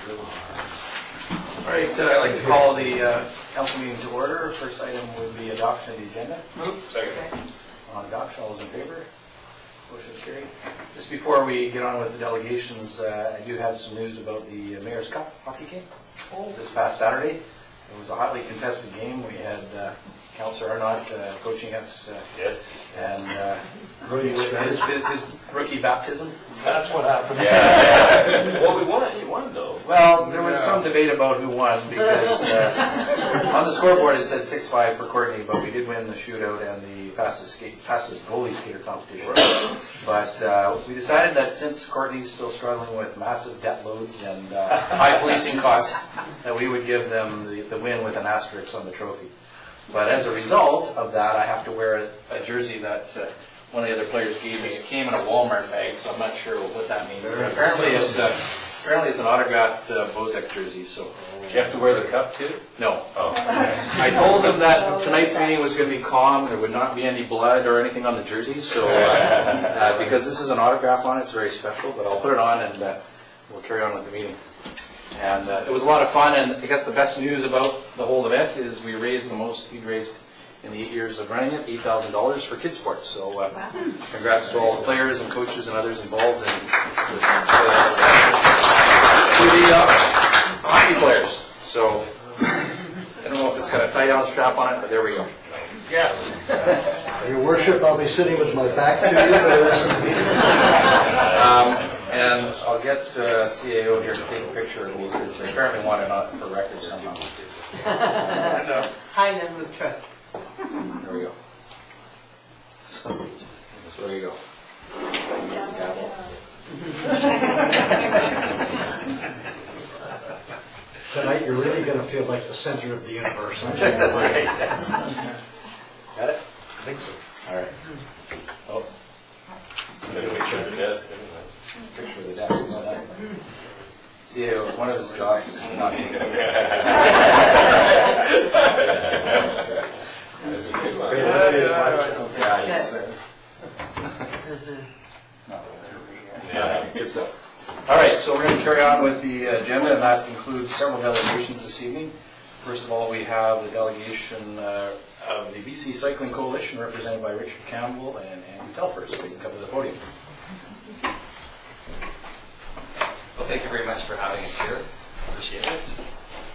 All right, I'd like to call the council meeting to order. First item would be adoption of the agenda. Second. On adoption, all those in favor? Motion's carried. Just before we get on with the delegations, I do have some news about the Mayor's Cup hockey game this past Saturday. It was a hotly contested game. We had Councillor Arnott coaching us. Yes. And his rookie baptism. That's what happened. Yeah. Well, we won. You won, though. Well, there was some debate about who won because on the scoreboard it said 6-5 for Courtney, but we did win the shootout and the fastest goalie skater competition. But we decided that since Courtney's still struggling with massive debt loads and high policing costs, that we would give them the win with an asterisk on the trophy. But as a result of that, I have to wear a jersey that one of the other players gave me. It came in a Walmart bag, so I'm not sure what that means. But apparently it's an autographed Bozek jersey. So Do you have to wear the cup too? no. Oh. I told them that tonight's meeting was going to be calm. There would not be any blood or anything on the jersey. So because this is an autograph on it, it's very special. But I'll put it on and we'll carry on with the meeting. And it was a lot of fun, and I guess the best news about the whole event is we raised the most we'd raised in the 8 years of running it, $8,000 for kids sports. So congrats to all the players and coaches and others involved, and to the hockey players. So I don't know if it's got a tie-down strap on it, but there we go. Yeah. Your worship, I'll be sitting with my back to you for the rest of the meeting. And I'll get CAO here to take a picture of me because they apparently want it on for record somehow. Hide them with trust. There we go. So there you go. Use the gavel. Tonight, you're really going to feel like the center of the universe. aren't you? That's right. Yes. Got it? I think so. All right. Oh, Maybe we should have the desk. picture of the desk. CAO, one of his jobs is to not take pictures. That's a good one. Yeah, yes, sir. Yeah. Good stuff. All right, so we're going to carry on with the agenda, and that includes several delegations this evening. First of all, we have the delegation of the BC Cycling Coalition, represented by Richard Campbell and Andy Telfer. So we can come to the podium. Well, thank you very much for having us here. Appreciate it.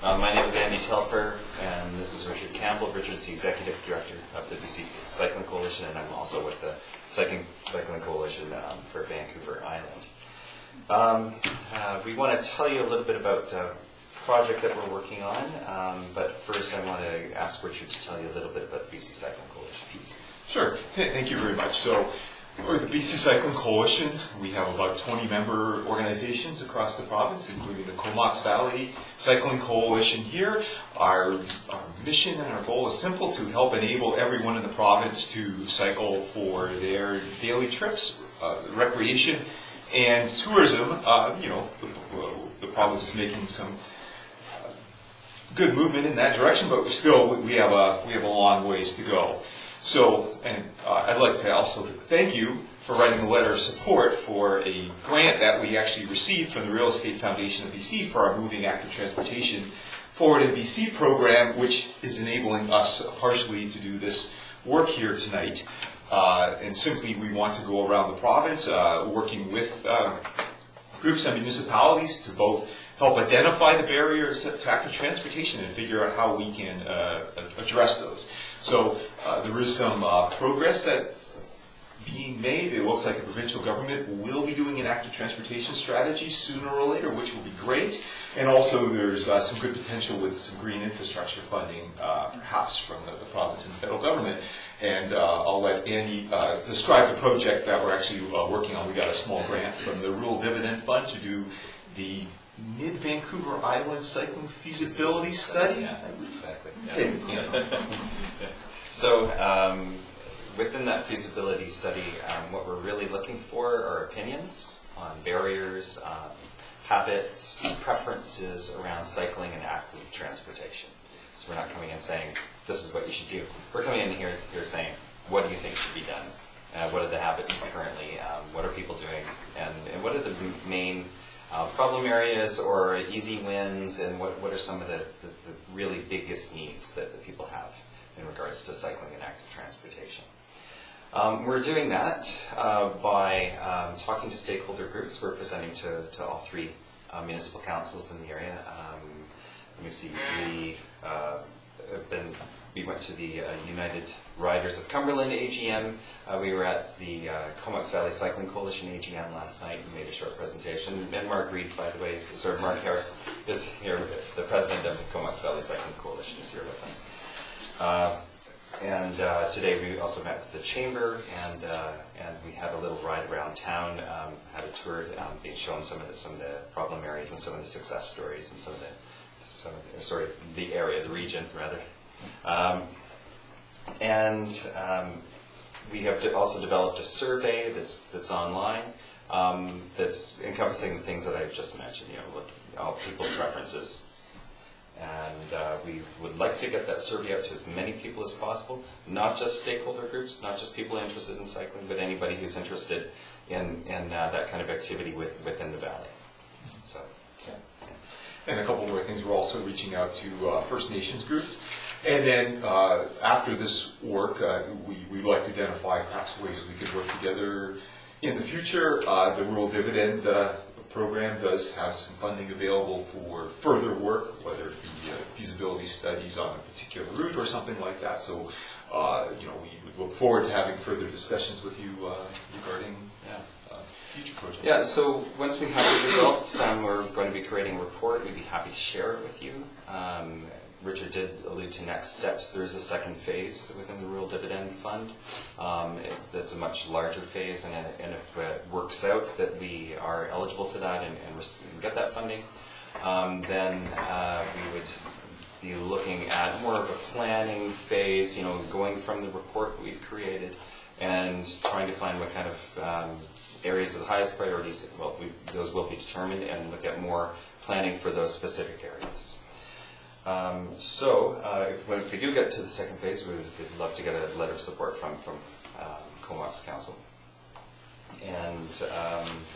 My name is Andy Telfer, and this is Richard Campbell. Richard's the Executive Director of the BC Cycling Coalition, and I'm also with the Cycling Coalition for Vancouver Island. We want to tell you a little bit about a project that we're working on, but first I want to ask Richard to tell you a little bit about the BC Cycling Coalition. Sure. Thank you very much. So, we're the BC Cycling Coalition. We have about 20 member organizations across the province, including the Comox Valley Cycling Coalition here. Our mission and our goal is simple: to help enable everyone in the province to cycle for their daily trips, recreation, and tourism. The province is making some good movement in that direction, but still we have a long ways to go. So, and I'd like to also thank you for writing a letter of support for a grant that we actually received from the Real Estate Foundation of BC for our Moving Active Transportation Forward in BC program, which is enabling us partially to do this work here tonight. And simply, we want to go around the province working with groups and municipalities to both help identify the barriers to active transportation and figure out how we can address those. So there is some progress that's being made. It looks like the provincial government will be doing an active transportation strategy sooner or later, which will be great. And also there's some good potential with some green infrastructure funding, perhaps from the province and the federal government. And I'll let Andy describe the project that we're actually working on. We got a small grant from the Rural Dividend Fund to do the Mid-Vancouver Island Cycling Feasibility Study. Yeah, exactly. Yeah. So, within that feasibility study, what we're really looking for are opinions on barriers, habits, preferences around cycling and active transportation. So we're not coming in saying, this is what you should do. We're coming in here saying, what do you think should be done? What are the habits currently? What are people doing? And what are the main problem areas or easy wins, and what are some of the really biggest needs that the people have in regards to cycling and active transportation. We're doing that by talking to stakeholder groups. We're presenting to all 3 municipal councils in the area. Let me see, we went to the United Riders of Cumberland AGM. We were at the Comox Valley Cycling Coalition AGM last night and made a short presentation. And Mark Reed, by the way, Sir Mark Harris, is here, the president of the Comox Valley Cycling Coalition is here with us. And today we also met with the Chamber, and we had a little ride around town, had a tour, being shown some of the problem areas and some of the success stories and the area, the region rather. We have also developed a survey that's online, that's encompassing the things that I've just mentioned, all people's preferences. And we would like to get that survey out to as many people as possible, not just stakeholder groups, not just people interested in cycling, but anybody who's interested in that kind of activity within the valley. So, yeah. And a couple more things, we're also reaching out to First Nations groups. And then after this work, we'd like to identify perhaps ways we could work together in the future. The Rural Dividend program does have some funding available for further work, whether it be feasibility studies on a particular route or something like that. So, we would look forward to having further discussions with you regarding future projects. Yeah, so once we have the results, we're going to be creating a report. We'd be happy to share it with you. Richard did allude to next steps. There is a second phase within the Rural Dividend Fund. That's a much larger phase, and if it works out that we are eligible for that and get that funding, then we would be looking at more of a planning phase, going from the report we've created and trying to find what kind of areas of the highest priorities, those will be determined, and look at more planning for those specific areas. If we do get to the second phase, we'd love to get a letter of support from Comox Council. And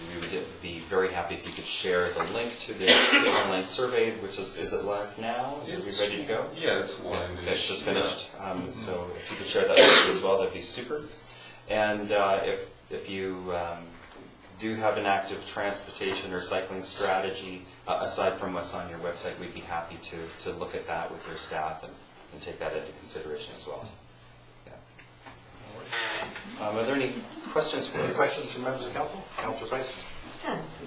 we would be very happy if you could share the link to this online survey, which is it live now? Is it ready to go? Yeah, it's live. Okay, it's just finished. So if you could share that link as well, that'd be super. And if you do have an active transportation or cycling strategy, aside from what's on your website, we'd be happy to look at that with your staff and take that into consideration as well. Yeah. Are there any questions for us? Any questions from members of council? Councillor Price?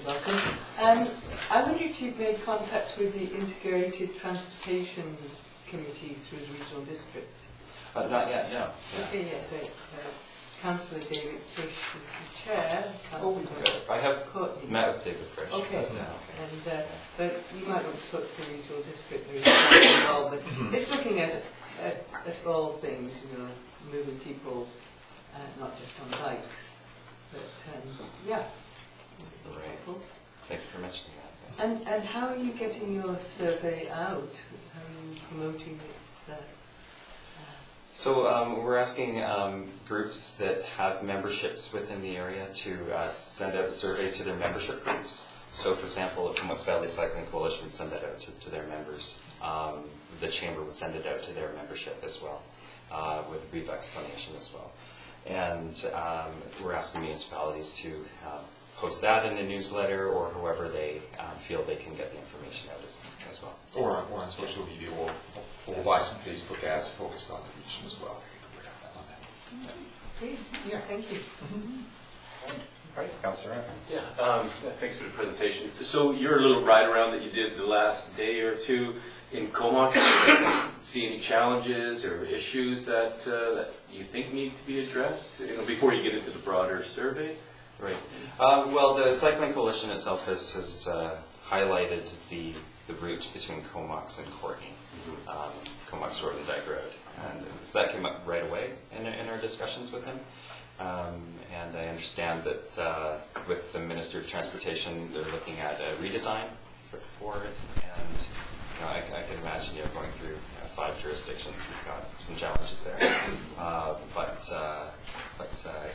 Welcome. I wonder if you've made contact with the Integrated Transportation Committee through the regional district? Not yet, no. Okay, yes. Councillor David Fish is the chair. I have Courtney. met with David Fish. Okay. But, But you might want to talk to the regional district. There is something involved, but it's looking at all things, moving people, not just on bikes. But yeah. Right. Thank you for mentioning that. And how are you getting your survey out? How are you promoting it? So we're asking groups that have memberships within the area to send out a survey to their membership groups. So for example, the Comox Valley Cycling Coalition would send that out to their members. The Chamber would send it out to their membership as well, with a brief explanation as well. And we're asking municipalities to post that in a newsletter, or however they feel they can get the information out as well. Or on social media, we'll buy some Facebook ads focused on the region as well. Great. Yeah, thank you. All right, Councillor. Yeah, thanks for the presentation. So your little ride around that you did the last day or two in Comox, see any challenges or issues that you think need to be addressed before you get into the broader survey? Right. Well, the Cycling Coalition itself has highlighted the route between Comox and Courtney, Comox Road and Dyke Road. And so that came up right away in our discussions with him. And I understand that with the Minister of Transportation, they're looking at a redesign for it, and I can imagine going through 5 jurisdictions. You've got some challenges there, but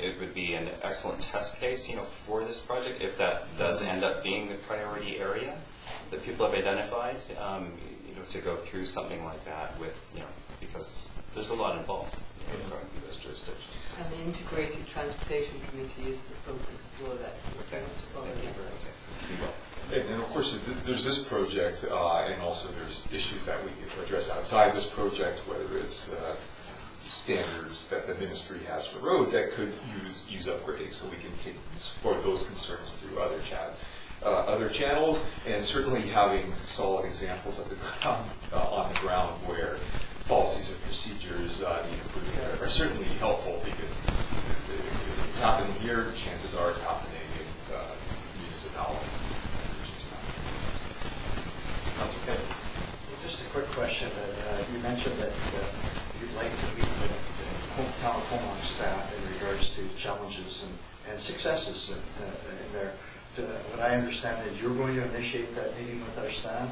it would be an excellent test case, for this project if that does end up being the priority area that people have identified. To go through something like that with, because there's a lot involved going through those jurisdictions. And the Integrated Transportation Committee is the focus for that. So Okay. And of course, there's this project, and also there's issues that we need to address outside this project, whether it's standards that the ministry has for roads that could use upgrading, so we can support those concerns through other channels, and certainly having solid examples of on the ground where policies and procedures need improving are certainly helpful, because if it's happening here, chances are it's happening in municipalities. Okay. Just a quick question. You mentioned that you'd like to meet with the hometown Comox staff in regards to challenges and successes in there. What I understand is you're going to initiate that meeting with our staff,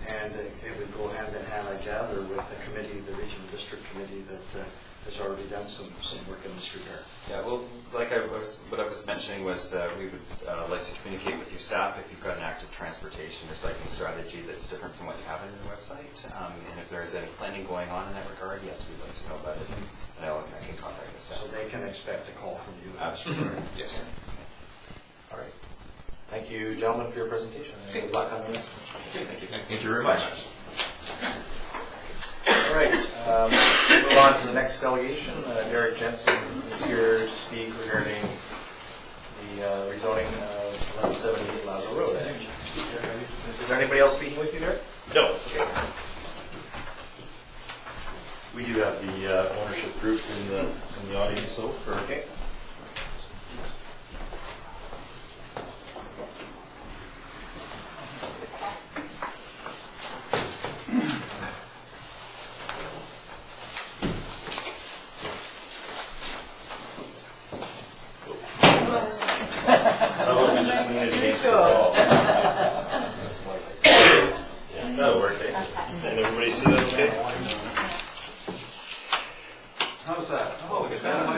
and it would go hand in hand, I gather, with the committee, the regional district committee that has already done some work in this regard. Yeah, well, what I was mentioning was we would like to communicate with your staff if you've got an active transportation recycling strategy that's different from what you have on your website. And if there's any planning going on in that regard, yes, we'd like to know about it. And I can contact the staff. So they can expect a call from you. Absolutely. Yes. All right. Thank you, gentlemen, for your presentation. And good luck on the next one. Thank you. Thank you very much. All right, move on to the next delegation. Derek Jensen is here to speak regarding the rezoning of 1178 Lazo Road. Is there anybody else speaking with you, Derek? No. Okay. We do have the ownership group in the audience, so for Okay. how about we just lean it against the wall? Yeah, that'll work, eh? And everybody see that okay? How's that? Oh, look at that.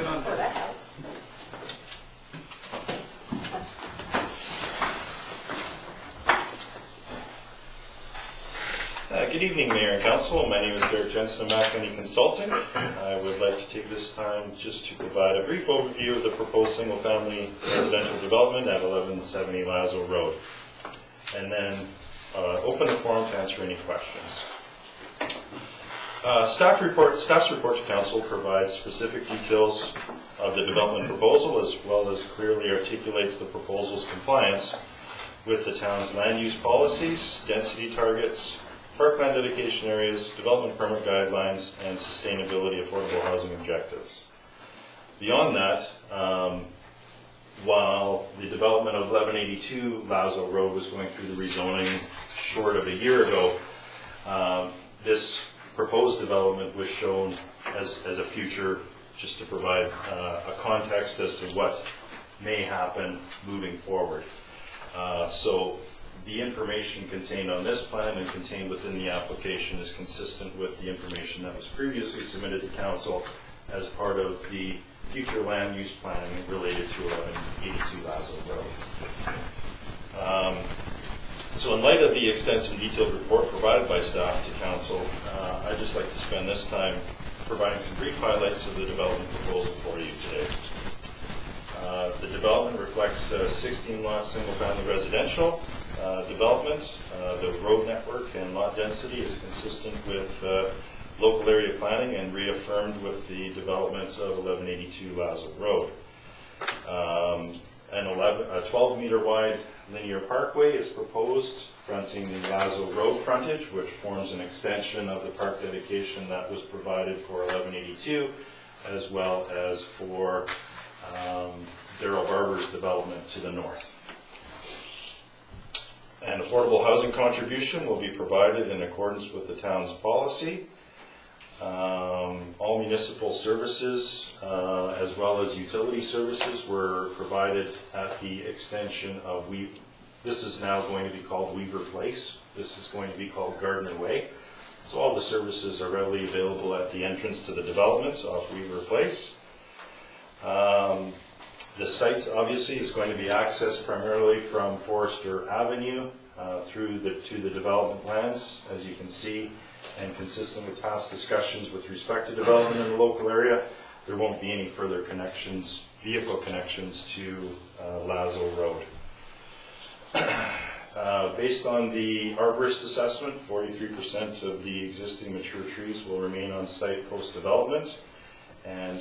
Good evening, Mayor and Council. My name is Derek Jensen of McElhenney Consulting. I would like to take this time just to provide a brief overview of the proposed single-family residential development at 1170 Lazo Road, and then open the forum to answer any questions. Staff's report to Council provides specific details of the development proposal, as well as clearly articulates the proposal's compliance with the town's land use policies, density targets, parkland dedication areas, development permit guidelines, and sustainability affordable housing objectives. Beyond that, while the development of 1182 Lazo Road was going through the rezoning short of a year ago, this proposed development was shown as a future, just to provide a context as to what may happen moving forward. So the information contained on this plan and contained within the application is consistent with the information that was previously submitted to Council as part of the future land use planning related to 1182 Lazo Road. So in light of the extensive and detailed report provided by staff to Council, I'd just like to spend this time providing some brief highlights of the development proposal for you today. The development reflects a 16-lot single-family residential development. The road network and lot density is consistent with local area planning and reaffirmed with the development of 1182 Lazo Road. A 12-meter wide linear parkway is proposed fronting the Lazo Road frontage, which forms an extension of the park dedication that was provided for 1182, as well as for Darrell Barber's development to the north. An affordable housing contribution will be provided in accordance with the town's policy. All municipal services, as well as utility services, were provided at the extension of This is now going to be called Weaver Place. This is going to be called Gardner Way. So all the services are readily available at the entrance to the development off Weaver Place. The site obviously is going to be accessed primarily from Forester Avenue to the development lands, as you can see, and consistent with past discussions with respect to development in the local area, there won't be any further connections, vehicle connections to Lazo Road. Based on the arborist assessment, 43% of the existing mature trees will remain on site post-development. And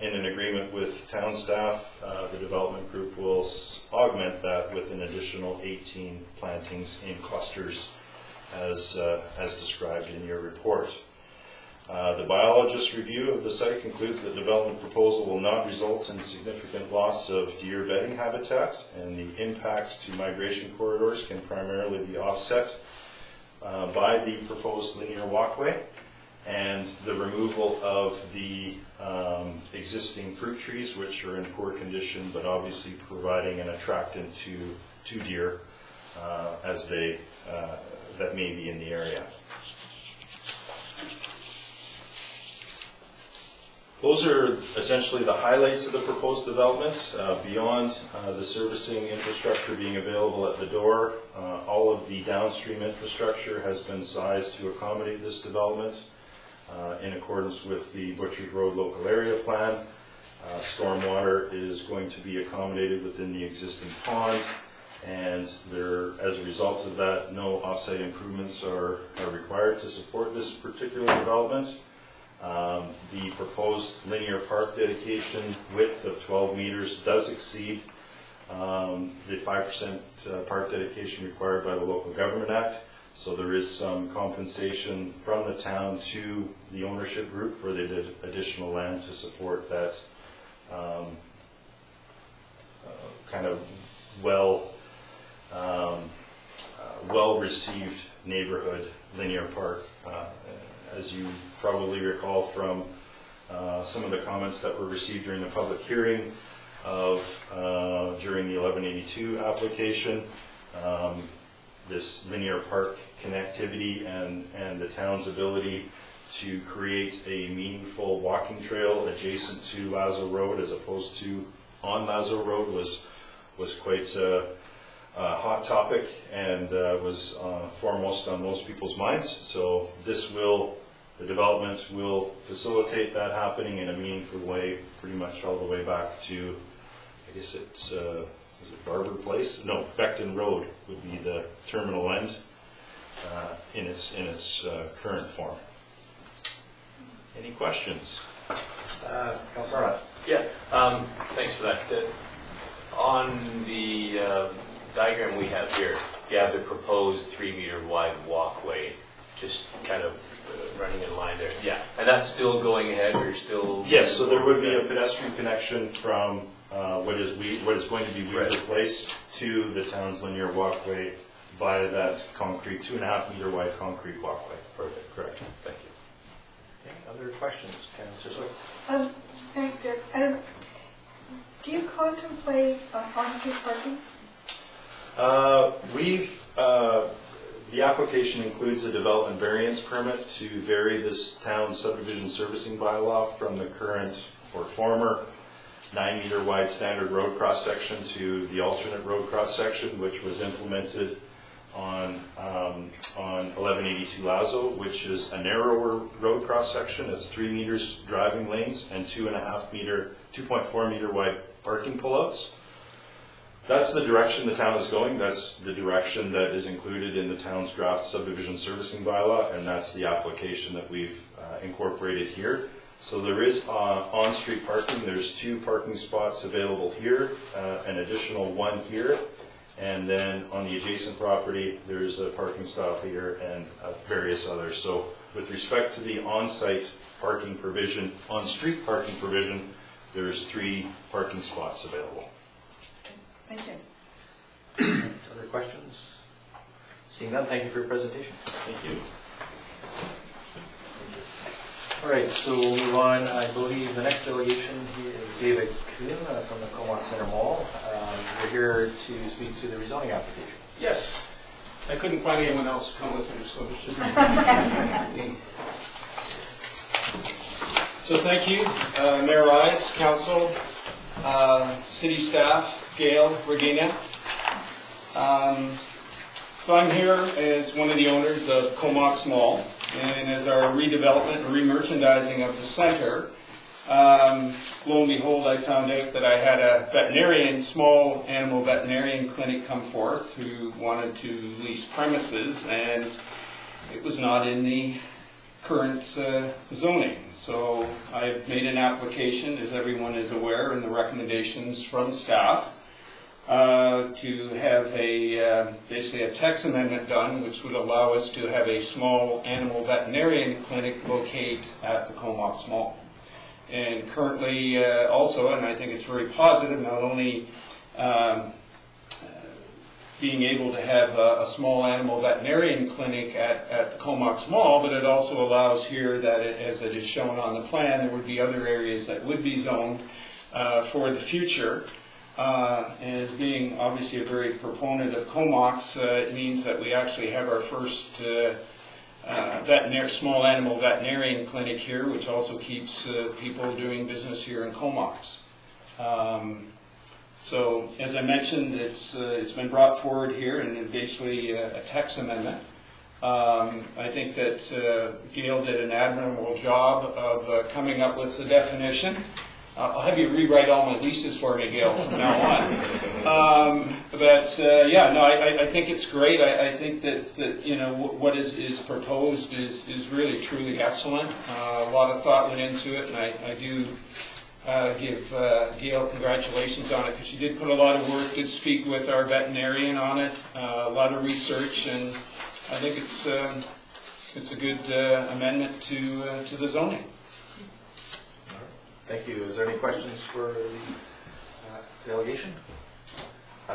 in an agreement with town staff, the development group will augment that with an additional 18 plantings in clusters as described in your report. The biologist review of the site concludes that the development proposal will not result in significant loss of deer bedding habitat, and the impacts to migration corridors can primarily be offset by the proposed linear walkway and the removal of the existing fruit trees, which are in poor condition, but obviously providing an attractant to deer as they that may be in the area. Those are essentially the highlights of the proposed development. Beyond the servicing infrastructure being available at the door, all of the downstream infrastructure has been sized to accommodate this development in accordance with the Butchers Road Local Area Plan. Stormwater is going to be accommodated within the existing pond, and as a result of that, no offsite improvements are required to support this particular development. The proposed linear park dedication width of 12 meters does exceed the 5% park dedication required by the Local Government Act. So there is some compensation from the town to the ownership group for the additional land to support that kind of well-received neighborhood linear park. As you probably recall from some of the comments that were received during the public hearing during the 1182 application, this linear park connectivity and the town's ability to create a meaningful walking trail adjacent to Lazo Road as opposed to on Lazo Road was quite a hot topic and was foremost on most people's minds. So the development will facilitate that happening in a meaningful way, pretty much all the way back to, I guess it's, is it Barber Place? No, Beckton Road would be the terminal end in its current form. Any questions? Councilor Arnott. Yeah, thanks for that. On the diagram we have here, you have the proposed 3-meter wide walkway, just kind of running in line there. Yeah, and that's still going ahead, or still? Yes, so there would be a pedestrian connection from what is going to be Weaver Place to the town's linear walkway via that concrete, 2.5-meter wide concrete walkway. Perfect. Correct. Thank you. Okay, other questions? Councilor Swift. Thanks, Derek. Do you contemplate on-street parking? The application includes a development variance permit to vary this town's subdivision servicing bylaw from the current or former 9-meter wide standard road cross section to the alternate road cross section, which was implemented on 1182 Lazo, which is a narrower road cross section. It's 3 meters driving lanes and 2.4 meter wide parking pullouts. That's the direction the town is going. That's the direction that is included in the town's draft subdivision servicing bylaw, and that's the application that we've incorporated here. So there is on-street parking. There's 2 parking spots available here, an additional 1 here, and then on the adjacent property, there's a parking stop here and various others. So with respect to the on-site parking provision, on-street parking provision, there's 3 parking spots available. Thank you. Other questions? Seeing none, thank you for your presentation. Thank you. All right, so we'll move on. I believe the next delegation is David Kuhn from the Comox Center Mall. you're here to speak to the rezoning application. Yes. I couldn't find anyone else to come with me, so it's just me. So thank you, Mayor Ives, Council, City staff, Gail, Regina. So I'm here as one of the owners of Comox Mall, and as our redevelopment and remerchandising of the center, lo and behold, I found out that I had a veterinarian, small animal veterinarian clinic come forth who wanted to lease premises, and it was not in the current zoning. So I've made an application, as everyone is aware, and the recommendations from staff to have basically a text amendment done, which would allow us to have a small animal veterinarian clinic locate at the Comox Mall. And currently also, and I think it's very positive, not only being able to have a small animal veterinarian clinic at the Comox Mall, but it also allows here that, as it is shown on the plan, there would be other areas that would be zoned for the future. As being obviously a very proponent of Comox, it means that we actually have our first small animal veterinarian clinic here, which also keeps people doing business here in Comox. So, as I mentioned, it's been brought forward here, and basically a text amendment. I think that Gail did an admirable job of coming up with the definition. I'll have you rewrite all my leases for me, Gail, from now on. I think it's great. I think that you know what is proposed is really truly excellent. A lot of thought went into it, and I do give Gail congratulations on it, because she did put a lot of work, did speak with our veterinarian on it, a lot of research, and I think it's a good amendment to the zoning. Thank you. Is there any questions for the delegation?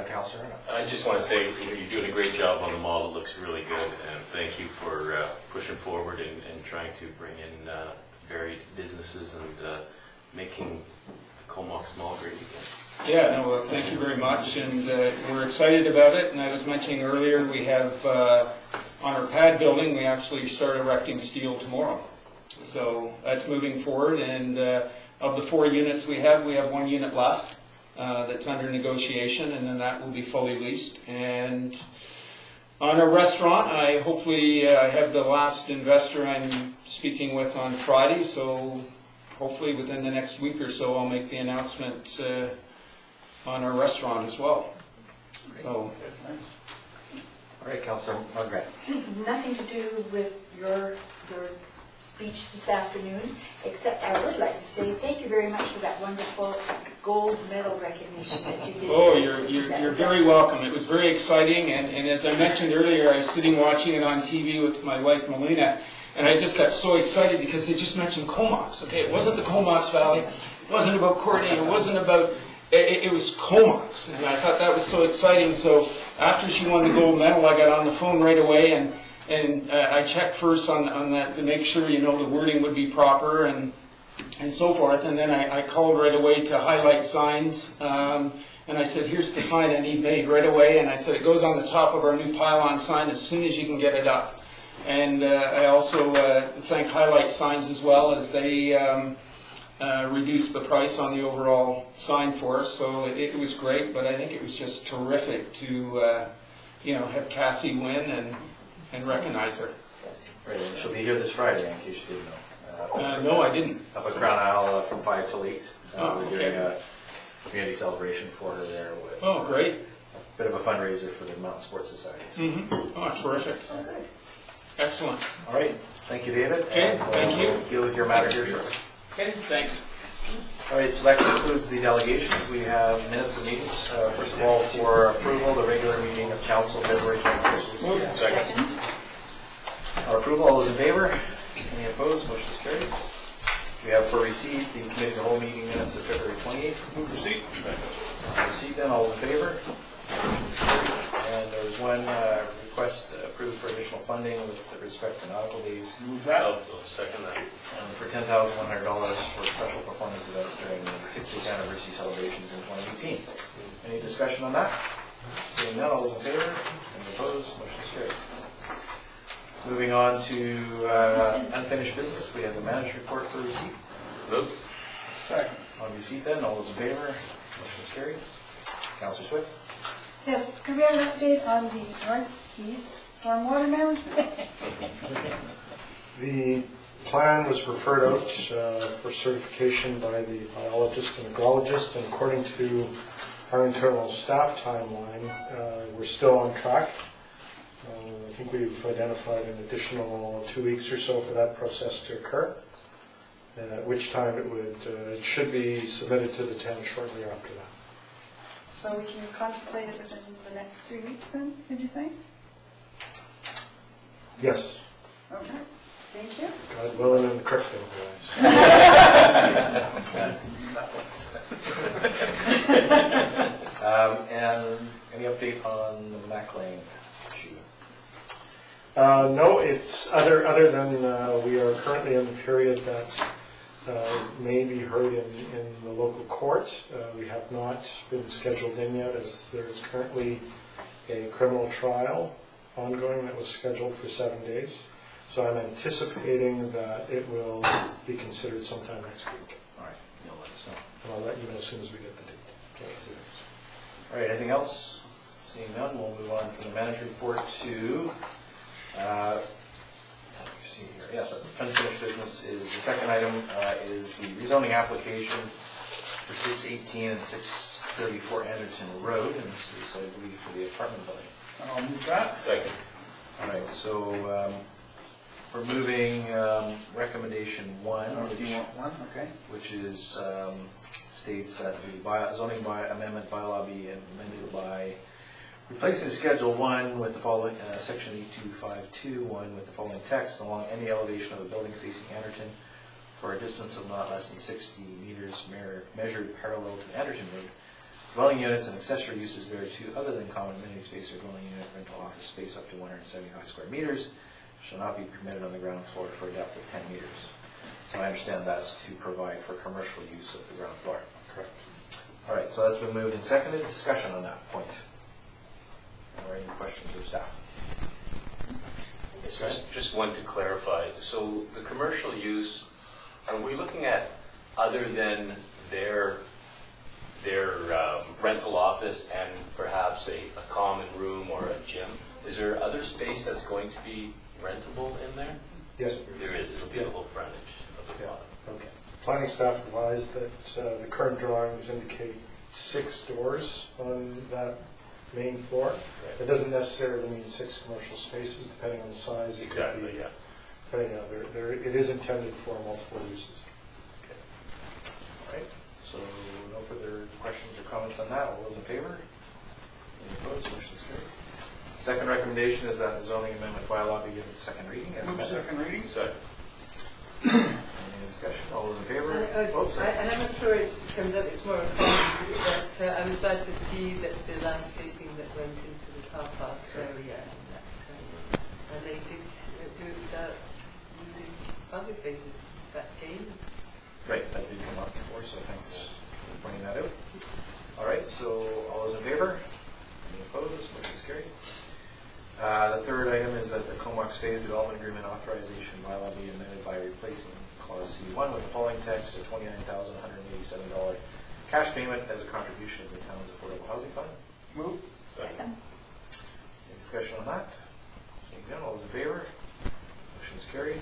Councillor Arnott. I just want to say, you're doing a great job on the mall. It looks really good, and thank you for pushing forward and trying to bring in varied businesses and making the Comox Mall great again. Yeah, no, well, thank you very much, and we're excited about it. And I was mentioning earlier, we have on our pad building, we actually start erecting steel tomorrow. So that's moving forward, and of the 4 units we have 1 unit left that's under negotiation, and then that will be fully leased. And on our restaurant, I hopefully have the last investor I'm speaking with on Friday, so hopefully within the next week or so I'll make the announcement on our restaurant as well. So. All right, Councillor Margaret. Nothing to do with your speech this afternoon, except I would like to say thank you very much for that wonderful gold medal recognition that you did. Oh, you're very welcome. It was very exciting, and as I mentioned earlier, I was sitting watching it on TV with my wife Melina, and I just got so excited because they just mentioned Comox. Okay, it wasn't the Comox Valley, it wasn't about Courtney, it wasn't about, it was Comox, and I thought that was so exciting. So after she won the gold medal, I got on the phone right away, and I checked first on that to make sure, the wording would be proper and so forth. And then I called right away to Highlight Signs, and I said, here's the sign I need made right away. And I said, it goes on the top of our new pylon sign as soon as you can get it up. And I also thank Highlight Signs as well, as they reduced the price on the overall sign for us. So it was great, but I think it was just terrific to have Cassie win and recognize her. Right, and she'll be here this Friday, in case you didn't know. No, I didn't. Up at Crown Isle from 5 till 8. We're doing okay. a community celebration for her there with Oh, great. a bit of a fundraiser for the Mountain Sports Society. Mm-hmm. Oh, terrific. Oh, good. Excellent. All right, thank you, David. Okay, And thank you. we'll deal with your matter here shortly. Okay, thanks. All right, so that concludes the delegations. We have minutes of meetings. First of all, for approval, the regular meeting of council, February 21st. Second. Our approval, all those in favor? Any opposed? Motion is carried. We have for receipt the committee of the whole meeting minutes of February 28th. Move receipt. Receipt then, all those in favor? Motion is carried. And there was one request approved for additional funding with respect to nautical days. Move that. I'll second that. For $10,100 for special performance events during the 60th anniversary celebrations in 2018. Any discussion on that? Seeing none, all those in favor? Any opposed? Motion is carried. Moving on to unfinished business, we have the manager's report for receipt. Move. Second. On receipt then, all those in favor? Motion is carried. Councillor Swift? Yes, could we have an update on the northeast stormwater management? The plan was referred out for certification by the biologist and agrologist, and according to our internal staff timeline, we're still on track. I think we've identified an additional 2 weeks or so for that process to occur, at which time it should be submitted to the town shortly after that. So we can contemplate it within the next 3 weeks then, would you say? Yes, Okay, thank you. God willing and the creek don't rise. And any update on the Mac Lane issue? No, it's other than we are currently in the period that may be heard in the local court. We have not been scheduled in yet, as there is currently a criminal trial ongoing that was scheduled for 7 days. So I'm anticipating that it will be considered sometime next week. All right, you'll let us know. And I'll let you know as soon as we get the date. All right, anything else? Seeing none, we'll move on from the manager report to, let me see here. Yes, unfinished business is, the second item is the rezoning application for 618 and 634 Anderton Road, and this is, I believe, for the apartment building. I'll move that. Second. All right, so we're moving recommendation 1, Do you want one? Okay. which is, states that the zoning amendment bylaw be amended by replacing Schedule 1 with the following, Section 8252(1) with the following text: along any elevation of a building facing Anderton for a distance of not less than 60 meters measured parallel to Anderton Road, dwelling units and accessory uses thereto other than common amenity space or dwelling unit rental office space up to 175 square meters shall not be permitted on the ground floor for a depth of 10 meters. So I understand that's to provide for commercial use of the ground floor. Correct. All right, so that's been moved and seconded. Discussion on that point. Or any questions of staff? Yes, just one to clarify. So the commercial use, are we looking at other than their rental office and perhaps a common room or a gym? Is there other space that's going to be rentable in there? Yes, There is. It'll be the whole frontage of the lot. Okay. Planning staff advised that the current drawings indicate 6 doors on that main floor. It doesn't necessarily mean 6 commercial spaces, depending on the size. It could Exactly, be, yeah. but it is intended for multiple uses. All right, so no further questions or comments on that. All those in favor? Any opposed? Motion is carried. Second recommendation is that the zoning amendment bylaw be given second reading as Move amended. second reading. Second. Any discussion? All those in favor? Oh, sorry. I'm not sure it comes up, it's more of a comment, but I was glad to see that the landscaping that went into the car park area and that, and they did do that using public faces that came. Right, that did come up before, so thanks for pointing that out. All right, so all those in favor? Any opposed? Motion is carried. The third item is that the Comox Phase Development Agreement Authorization bylaw be amended by replacing Clause C1 with the following text: a $29,187 cash payment as a contribution to the town's affordable housing fund. Move. Second. Any discussion on that? Seeing none, all those in favor? Motion is carried.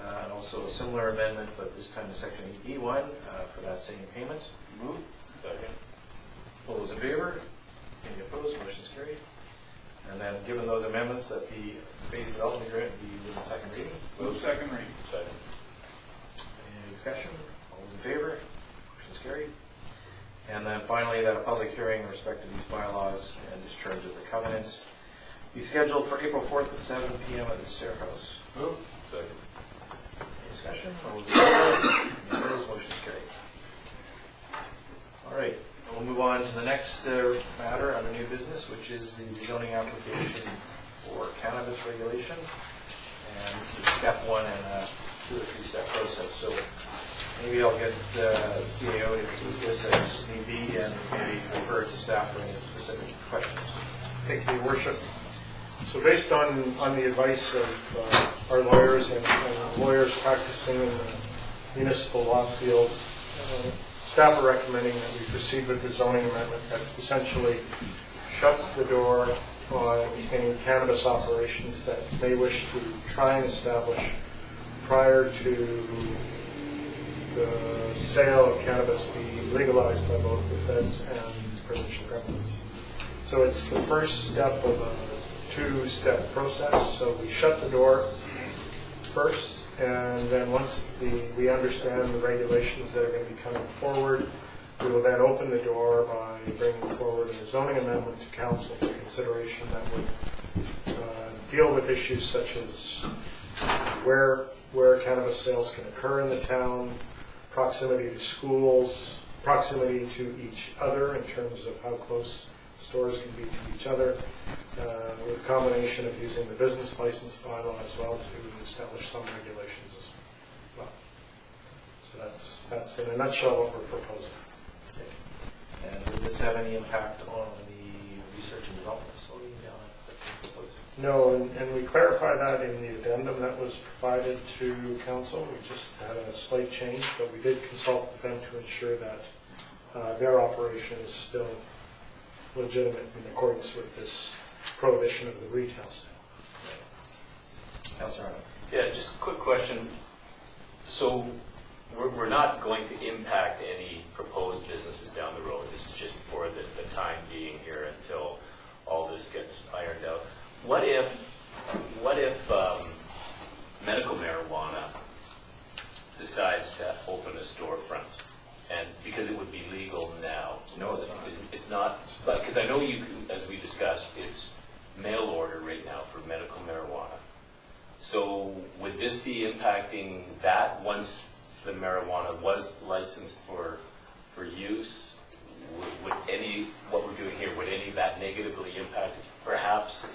And also a similar amendment, but this time to Section 8E1 for that same payment. Move. Second. All those in favor? Any opposed? Motion is carried. And then, given those amendments, that the phase development agreement be given second reading. Move second reading. Second. Any discussion? All those in favor? Motion is carried. And then finally, that a public hearing in respect to these bylaws and discharge of the covenant be scheduled for April 4th at 7 p.m. at the Stair House. Move. Second. Any discussion? All those in favor? Any opposed? Motion is carried. All right. We'll move on to the next matter under new business, which is the rezoning application for cannabis regulation. And this is step 1 in a 2 or 3 step process. So maybe I'll get the CAO to introduce this as need be and maybe refer to staff for any specific questions. Thank you, Your Worship. So based on the advice of our lawyers and lawyers practicing in the municipal law field, staff are recommending that we proceed with the zoning amendment that essentially shuts the door on any cannabis operations that may wish to try and establish prior to the sale of cannabis be legalized by both the feds and provincial governments. So it's the first step of a two-step process. So we shut the door first, and then once we understand the regulations that are going to be coming forward, we will then open the door by bringing forward a zoning amendment to council for consideration that would deal with issues such as where cannabis sales can occur in the town, proximity to schools, proximity to each other in terms of how close stores can be to each other, with a combination of using the business license bylaw as well to establish some regulations as well. So that's in a nutshell what we're proposing. And will this have any impact on the research and development facility that's being proposed? No, and we clarify that in the addendum that was provided to council. We just had a slight change, but we did consult with them to ensure that their operation is still legitimate in accordance with this prohibition of the retail sale. Councilor Arnold. Yeah, just a quick question. So we're not going to impact any proposed businesses down the road. This is just for the time being here until all this gets ironed out. What if medical marijuana decides to open a storefront? And because it would be legal now. No, it's not. It's not, but because I know you can, as we discussed, it's mail order right now for medical marijuana. So would this be impacting that once the marijuana was licensed for use? Would any, what we're doing here, would any of that negatively impact it? Perhaps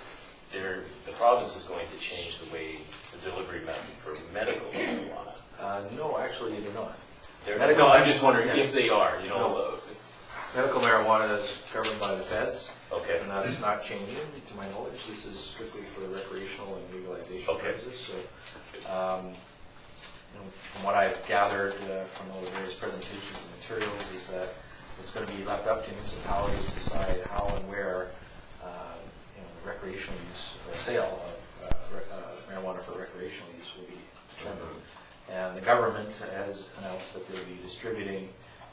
the province is going to change the way the delivery method for medical marijuana. No, actually, they're not. No, I'm just wondering if they are, you know. Medical marijuana is governed by the feds. Okay. And that's not changing, to my knowledge. This is strictly for recreational and legalization purposes. So, from what I've gathered from all the various presentations and materials, is that it's going to be left up to municipalities to decide how and where the recreational use or sale of marijuana for recreational use will be determined. And the government has announced that they'll be distributing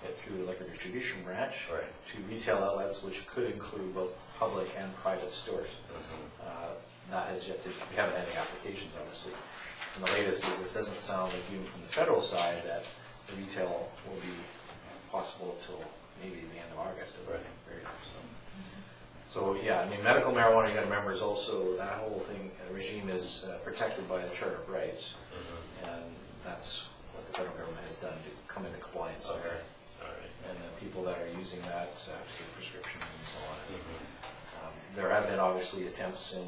it through the liquor distribution branch to retail outlets, which could include both public and private stores. That has yet to, we haven't had any applications, obviously. And the latest is it doesn't sound like even from the federal side that the retail will be possible until maybe the end of August at the very least. So yeah, I mean, medical marijuana, you got to remember, is also, that whole thing, regime is protected by the Charter of Rights. And that's what the federal government has done to come into compliance there. And the people that are using that have to get prescriptions and so on. There have been obviously attempts in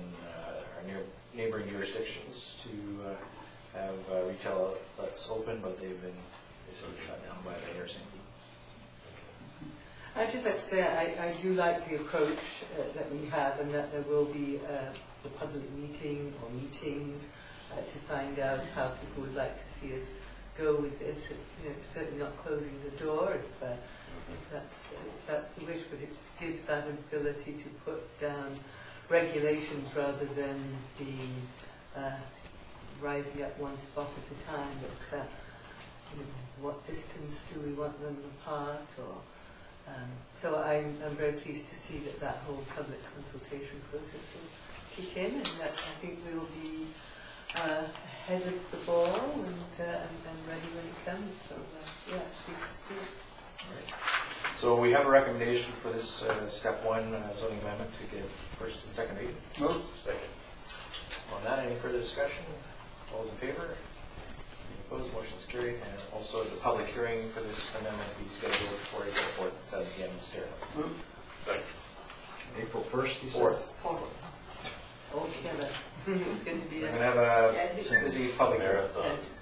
our neighboring jurisdictions to have retail outlets open, but they've been basically shut down by the ARCMP. I'd just like to say I do like the approach that we have, and that there will be a public meeting or meetings to find out how people would like to see us go with this. It's certainly not closing the door if that's the wish, but it gives that ability to put down regulations rather than being rising up one spot at a time. But what distance do we want them apart? Or so I'm very pleased to see that whole public consultation process will kick in, and that I think we will be ahead of the ball and ready when it comes. So yeah, it's good to see it. Right. So we have a recommendation for this step one zoning amendment to give first and second reading. Move. Second. On that, any further discussion? All those in favor? Any opposed? Motion is carried. And also the public hearing for this amendment be scheduled for April 4th at 7 p.m. in Stairhill. Move. Second. April 1st, you said? 4th. All together. It's going to be We're going to have a Yes. busy public hearing. Marathon. Yes.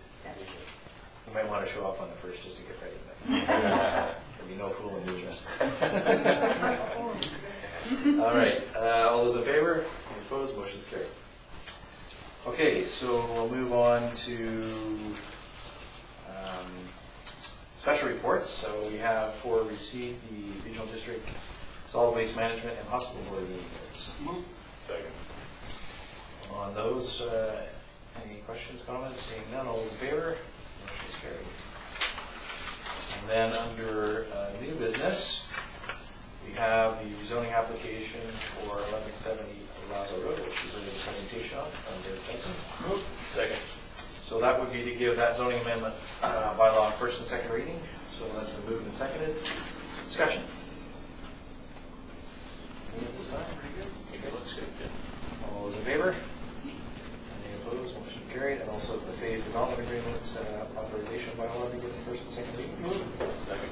You might want to show up on the 1st just to get ready. There'll be no fooling doing this. All right, all those in favor? Any opposed? Motion's carried. Okay, so we'll move on to special reports. So we have for receipt the Regional District Solid Waste Management and Hospital Board minutes. Second. On those, any questions, comments? Seeing none, all those in favor? Motion's carried. And then under new business, we have the rezoning application for 1170 Lazo Road, which you heard the presentation of under Jensen. Second. So that would be to give that zoning amendment bylaw first and second reading. So that's been moved and seconded. Discussion. Any at this time? Pretty good? Okay, looks good. Yeah. All those in favor? Any opposed? Motion carried. And also the phased development agreements authorization bylaw to be given first and second reading. Second.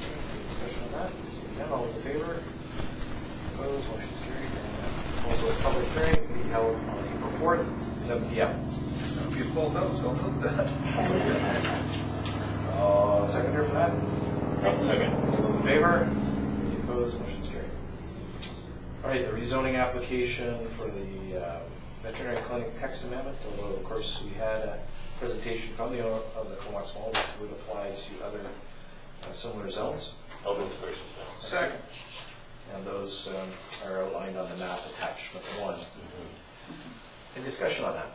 Any discussion on that? Seeing none, all those in favor? Opposed? Motion's carried. And also a public hearing will be held on April 4th, 7 p.m. If you pull those, don't move that. Seconder for that? Second. All those in favor? Any opposed? Motion's carried. All right, the rezoning application for the veterinary clinic text amendment, although of course we had a presentation from the owner of the Comox Mall. This would apply to other similar zones. I'll move the first. Second. And those are outlined on the map attachment 1. Any discussion on that?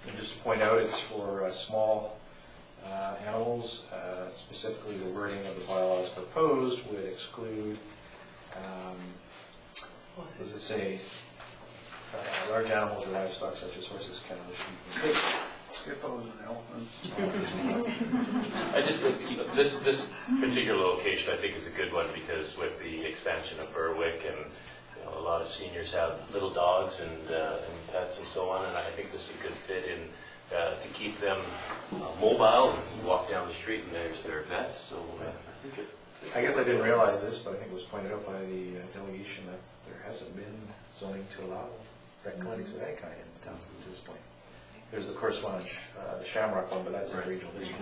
And just to point out, it's for small animals. Specifically, the wording of the bylaws proposed would exclude, what does it say? Large animals or livestock such as horses, cattle, sheep, and pigs. Hippos and elephants. I just think, this particular location I think is a good one because with the expansion of Berwick and a lot of seniors have little dogs and pets and so on, and I think this is a good fit in to keep them mobile and walk down the street and there's their vet. So I think I guess I didn't realize this, but I think it was pointed out by the delegation that there hasn't been zoning to allow vet clinics of any kind in the town to this point. There's of course one, the Shamrock one, but that's in the regional district.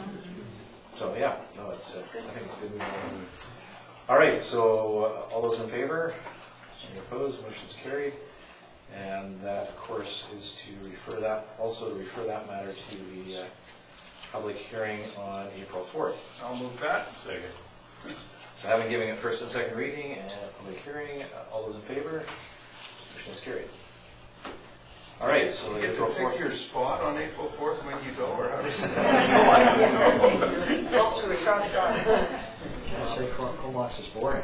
So yeah, no, it's I think it's a good move. All right, so all those in favor? Any opposed? Motion's carried. And that, of course, is to refer that, also to refer that matter to the public hearing on April 4th. I'll move that. Second. So having given it first and second reading and public hearing, all those in favor? Motion is carried. All right, so You get April to pick 4th. your spot on April 4th when you go, or how does Culture across God. I say Comox is boring.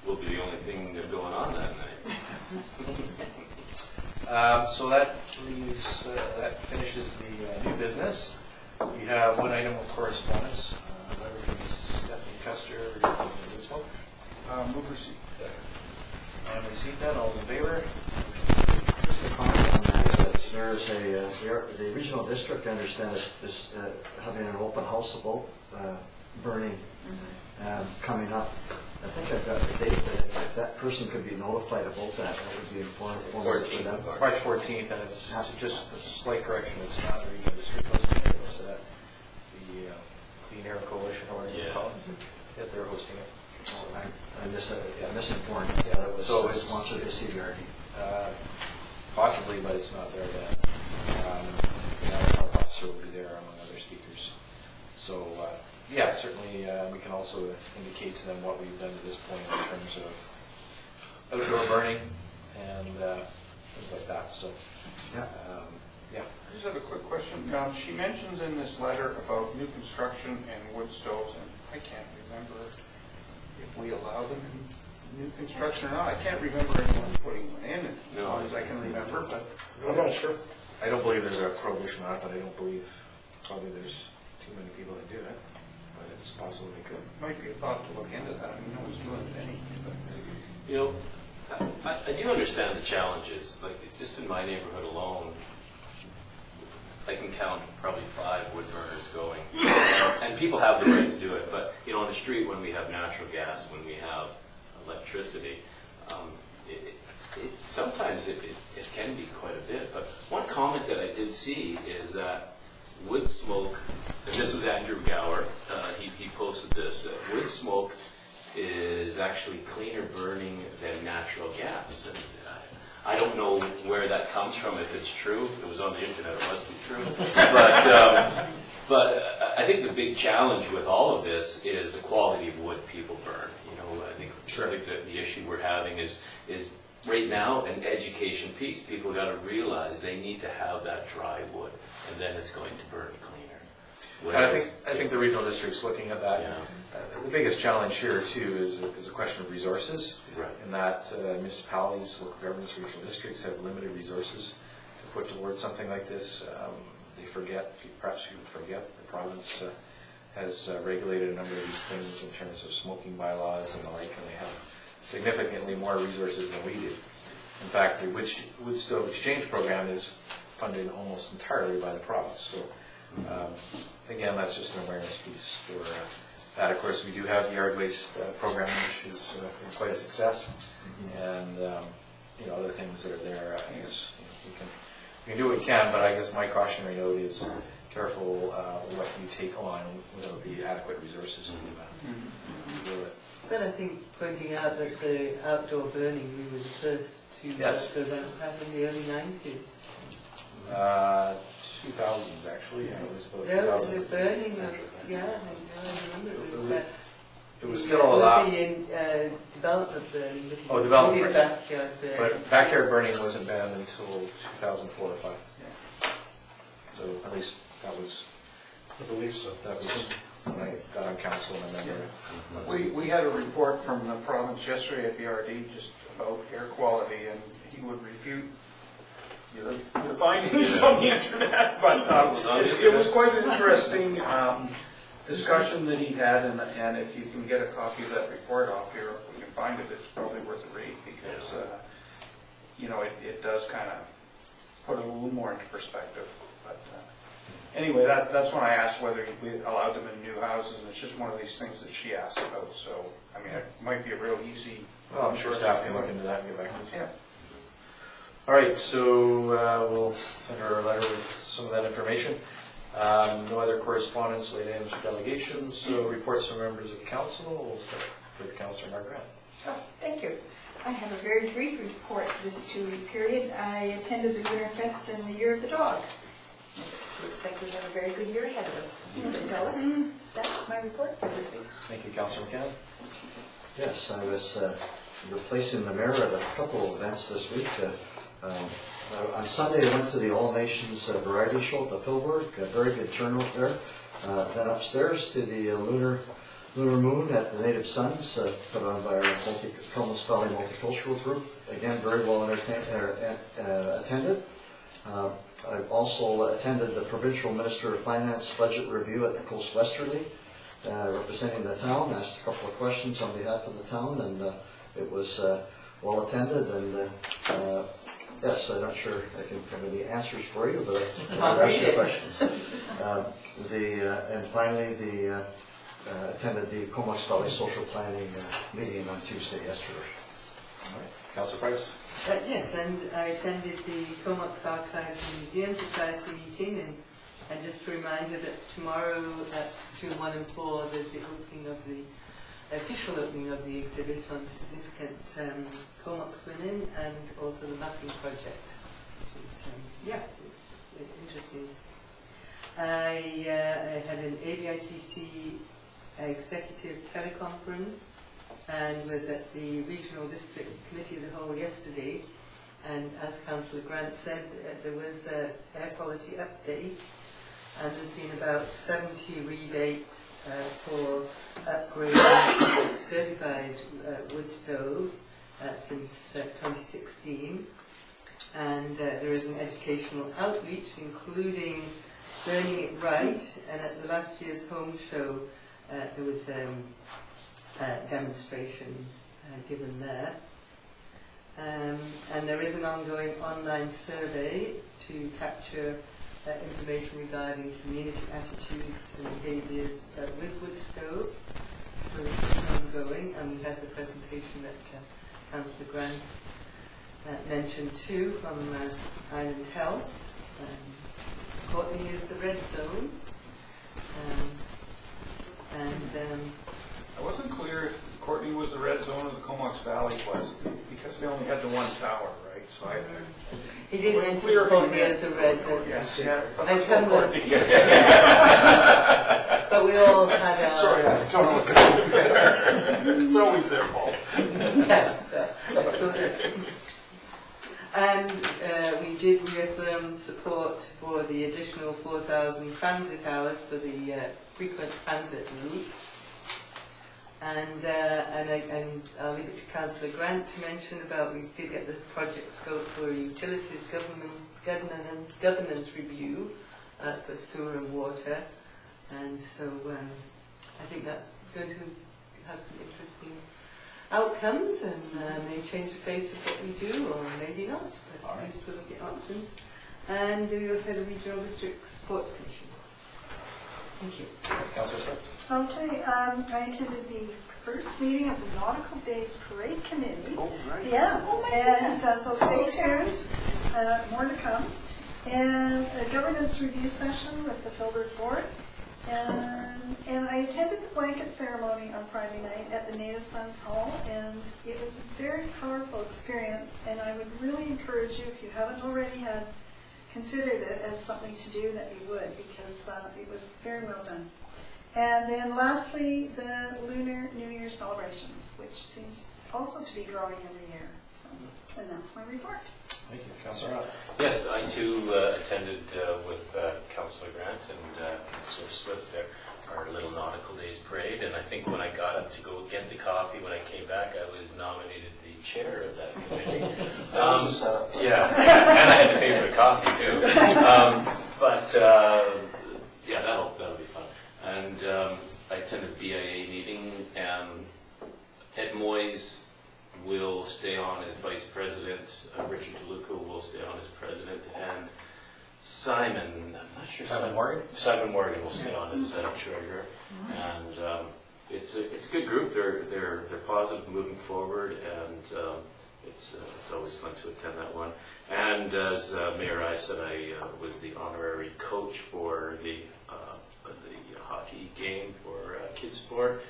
Will be the only thing going on that night. So that leaves, that finishes the new business. We have one item of correspondence, letter from Stephanie Custer regarding the wood smoke. move receipt? And receive that, all those in favor? Just a comment on that, is that there's the regional district, I understand, is having an open house about burning coming up. I think I've got the date, but if that person could be notified about that, that would be informative for them. March 14th, and it's just a slight correction, it's not the regional district hosting it, it's the Clean Air Coalition, or whatever you call it, that they're hosting it. I'm misinformed. Yeah, It was so it's- sponsored by CBRD. Possibly, but it's not there yet. The health officer will be there among other speakers. So, yeah, certainly we can also indicate to them what we've done to this point in terms of outdoor burning and things like that. So, Yeah. yeah. I just have a quick question. She mentions in this letter about new construction and wood stoves, and I can't remember if we allow them in new construction or not. I can't remember anyone putting one in, as long as I can remember, but I'm not sure. I don't believe there's a prohibition on it, but I don't believe probably there's too many people that do it. But it's possible they could. might be a thought to look into that. I mean, no one's doing it anyway, but You know, I do understand the challenges, like just in my neighborhood alone, I can count probably 5 wood burners going. And people have the right to do it, but you know, on the street when we have natural gas, when we have electricity, sometimes it can be quite a bit. But one comment that I did see is that wood smoke, and this was Andrew Gower, he posted this, wood smoke is actually cleaner burning than natural gas. And I don't know where that comes from, if it's true. It was on the internet, it must be true. But I think the big challenge with all of this is the quality of wood people burn. You know, I think the issue we're having is right now an education piece. People got to realize they need to have that dry wood, and then it's going to burn cleaner. I think the regional district's looking at that. Yeah. The biggest challenge here too is a question of resources. Right. In that municipalities, local governments, regional districts have limited resources to put towards something like this. They forget, perhaps people forget that the province has regulated a number of these things in terms of smoking bylaws and the like, and they have significantly more resources than we do. In fact, the wood stove exchange program is funded almost entirely by the province. So again, that's just an awareness piece for that. Of course, we do have the yard waste program, which is quite a success, and other things that are there. I guess we can do what we can, but I guess my cautionary note is careful what you take on without the adequate resources to do it. But I think pointing out that the outdoor burning, we were the first to prevent that in the early 90s. 2000s actually, yeah, it was about There was 2000. the burning of, I remember it was It was still allowed. the development burning. Oh, development Really burning. backyard burning. But backyard burning wasn't banned until 2004 or 5. So at least that was, I believe so. that was when I got on council and I remember. We had a report from the province yesterday at BRD just about air quality, and he would refute your findings on the internet, but it was quite an interesting discussion that he had, and if you can get a copy of that report off here, if we can find it, it's probably worth a read, because it does kind of put it a little more into perspective. But anyway, that's when I asked whether we allowed them in new houses, and it's just one of these things that she asked about. So I mean, it might be a real easy. Well, I'm sure staff can look into that and get back to you. Yeah. All right, so we'll send her a letter with some of that information. No other correspondence, late items, or delegations. So reports from members of council. We'll start with Councillor Margaret. Oh, thank you. I have a very brief report this 2-week period. I attended the Winter Fest and the Year of the Dog. It looks like we have a very good year ahead of us. You want to tell us? That's my report for this week. Thank you, Councillor McCann. Yes, I was replacing the mayor at a couple of events this week. On Sunday, I went to the All Nations Variety Show at the Philburg. A very good turnout there. Then upstairs to the Lunar Moon at the Native Sons, put on by our Comas Valley Multicultural Group. Again, very well attended. I also attended the Provincial Minister of Finance Budget Review at Nichols Westerly, representing the town. Asked a couple of questions on behalf of the town, and it was well attended. And yes, I'm not sure I can have any answers for you, but I'll ask you questions. And finally, attended the Comox Valley Social Planning meeting on Tuesday yesterday. All right, Councillor Price. Yes, and I attended the Comox Archives and Museum Society meeting, and just a reminder that tomorrow between 1 and 4 there's the official opening of the exhibit on significant Comox women, and also the mapping project, which is, it's interesting. I had an ABICC executive teleconference and was at the Regional District Committee of the Whole yesterday, and as Councillor Grant said, there was an air quality update, and there's been about 70 rebates for upgrading certified wood stoves since 2016, and there is an educational outreach including Burning It Right, and at the last year's home show there was a demonstration given there. And there is an ongoing online survey to capture information regarding community attitudes and behaviours with wood stoves. So it's ongoing, and we had the presentation that Councillor Grant mentioned too from Island Health. Courtney is the red zone. I wasn't clear if Courtney was the red zone or the Comox Valley was, because they only had the one tower, right? So He did wasn't mention clear if he Courtney meant- as the red zone. Yes, yeah. They come with- But we all had our... Sorry, I don't know what to do there. It's always their fault. Yes. And we did reaffirm support for the additional 4,000 transit hours for the frequent transit routes. And I'll leave it to Councillor Grant to mention about, we did get the project scope for utilities governance review for sewer and water. And so I think that's going to have some interesting outcomes and may change the face of what we do, or maybe not, but at least we'll look at options. And we also had a regional district sports commission. Thank you. Councillor Swift. Okay, I attended the first meeting of the Nautical Days Parade Committee. Oh, right. Yeah, and so stay tuned, more to come. And a governance review session with the Filbert Board. And I attended the blanket ceremony on Friday night at the Native Sons Hall, and it was a very powerful experience, and I would really encourage you, if you haven't already had considered it as something to do, that you would, because it was very well done. And then lastly, the Lunar New Year celebrations, which seems also to be growing every year. So, and that's my report. Thank you. Councillor Roth. Yes, I too attended with Councillor Grant and Councillor Swift there, our little Nautical Days Parade, and I think when I got up to go get the coffee, when I came back, I was nominated the chair of that committee. Yeah, and I had to pay for the coffee too. Yeah, that'll be fun. And I attended a BIA meeting. Ed Moyes will stay on as vice president. Richard DeLuca will stay on as president, and Simon, I'm not sure. Simon Morgan? Simon Morgan will stay on as treasurer. And it's a good group. They're positive, moving forward, and it's always fun to attend that one. And as Mayor Ives said, I was the honorary coach for the hockey game for kids sport.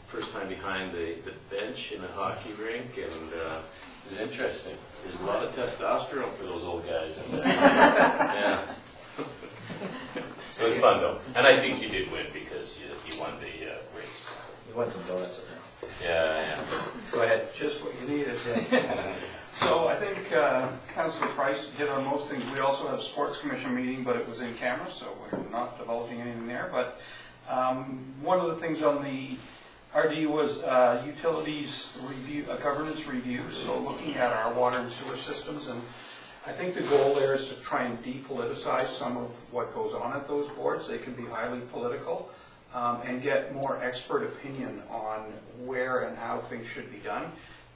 First time behind the bench in a hockey rink, and it was interesting. There's a lot of testosterone for those old guys. Yeah. It was fun though, and I think you did win because you won the race. You won some donuts up there. Yeah. Go ahead. Just what you needed. So I think Councillor Price did on most things. We also had a sports commission meeting, but it was in camera, so we're not divulging anything there. But one of the things on the RD was utilities review, a governance review, so looking at our water and sewer systems. And I think the goal there is to try and depoliticize some of what goes on at those boards. They can be highly political, and get more expert opinion on where and how things should be done.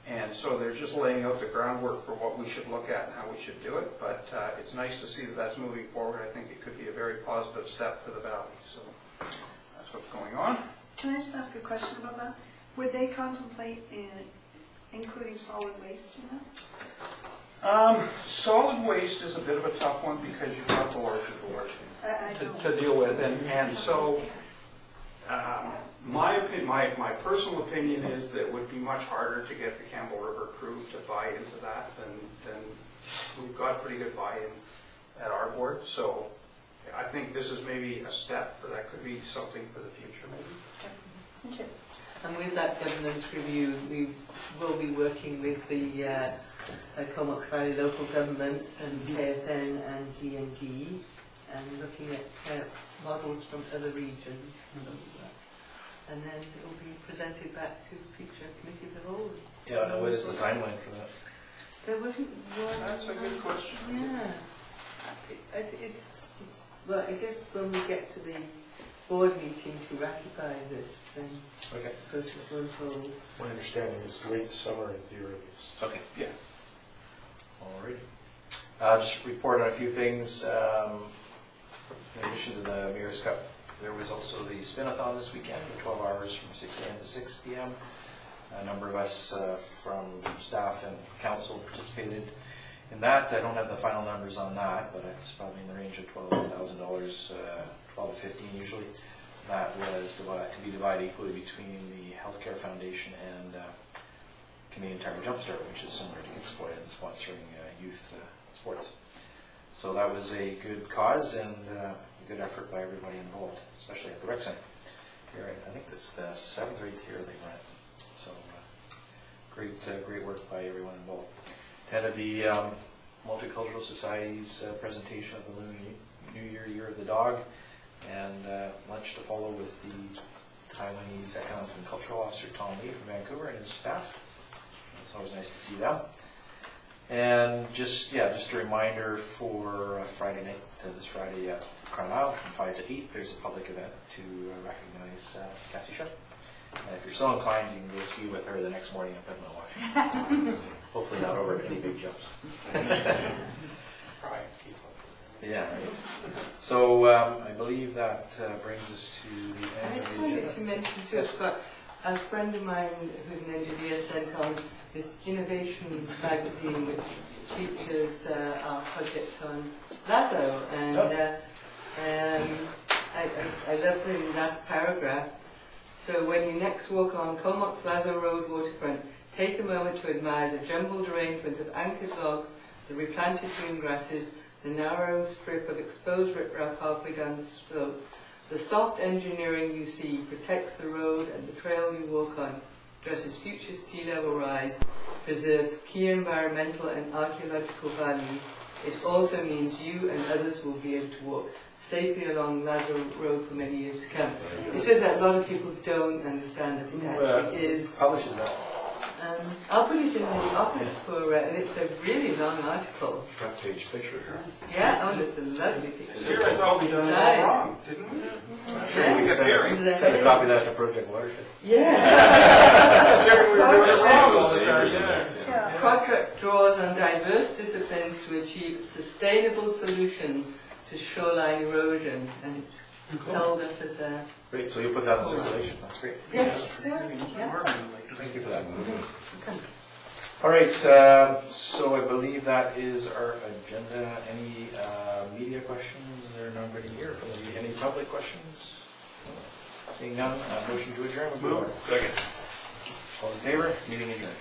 And so they're just laying out the groundwork for what we should look at and how we should do it. But it's nice to see that that's moving forward. I think it could be a very positive step for the valley. So that's what's going on. Can I just ask a question about that? Would they contemplate including solid waste in that? Solid waste is a bit of a tough one because you've got the larger board to deal with. And so my personal opinion is that it would be much harder to get the Campbell River crew to buy into that than we've got pretty good buy-in at our board. So I think this is maybe a step, but that could be something for the future maybe. Thank you. And with that governance review, we will be working with the Comox Valley local governments and KFN and D&D, and looking at models from other regions. And then it will be presented back to future committee of the whole. Yeah, and what is the timeline for that? There wasn't one. That's a good question. Yeah. Well, I guess when we get to the board meeting to ratify this, then Okay. it goes to one whole. My understanding is late summer at the earliest. Okay. Yeah. Alrighty. Just report on a few things. In addition to the Mayor's Cup, there was also the spin-a-thon this weekend, 12 hours from 6 a.m. to 6 p.m. A number of us from staff and council participated In that, I don't have the final numbers on that, but it's probably in the range of $12,000, 12 to 15 usually. That was to be divided equally between the Healthcare Foundation and Canadian Tire Jumpstart, which is similar to Gitsport and sponsoring youth sports. So that was a good cause and a good effort by everybody involved, especially at the rec center. Here, I think this is the 7th or 8th year they run it. So great work by everyone involved. Attended the Multicultural Society's presentation of the New Year, Year of the Dog, and lunch to follow with the Taiwanese Economic and Cultural Officer Tom Lee from Vancouver and his staff. It's always nice to see them. And just a reminder for Friday night, this Friday at Carlisle from 5 to 8, there's a public event to recognize Cassie Shutt. And if you're so inclined, you can go ski with her the next morning up in Milwaukee. Hopefully not over any big jumps. Yeah, right. So I believe that brings us to the end I of just the wanted agenda. to mention too, I've got a friend of mine who's an engineer sent on this innovation magazine which features our project on Lazo, and I love the last paragraph. So when you next walk on Comox Lazo Road waterfront, take a moment to admire the jumbled arrangement of anchored logs, the replanted green grasses, the narrow strip of exposed riprap halfway down the slope. The soft engineering you see protects the road and the trail you walk on, addresses future sea level rise, preserves key environmental and archaeological value. It also means you and others will be able to walk safely along Lazo Road for many years to come. It's just that a lot of people don't understand that it actually is. Publishes that. I'll put it in the office for, and it's a really long article. Front page picture. Yeah, oh, it's a lovely picture. Here, I thought we done it all wrong, didn't we? Yeah. We can send a copy of that to Project Watershed. Yeah. We were doing it wrong all the time, Yeah. Project draws on diverse disciplines to achieve sustainable solutions to shoreline erosion, and it's held up as a... Great, so you'll put that in circulation. That's great. Yes. Thank you for that. All right, so I believe that is our agenda. Any media questions? There's nobody here. Any public questions? Seeing none, motion to adjourn. Second. All in favor? Meeting adjourned.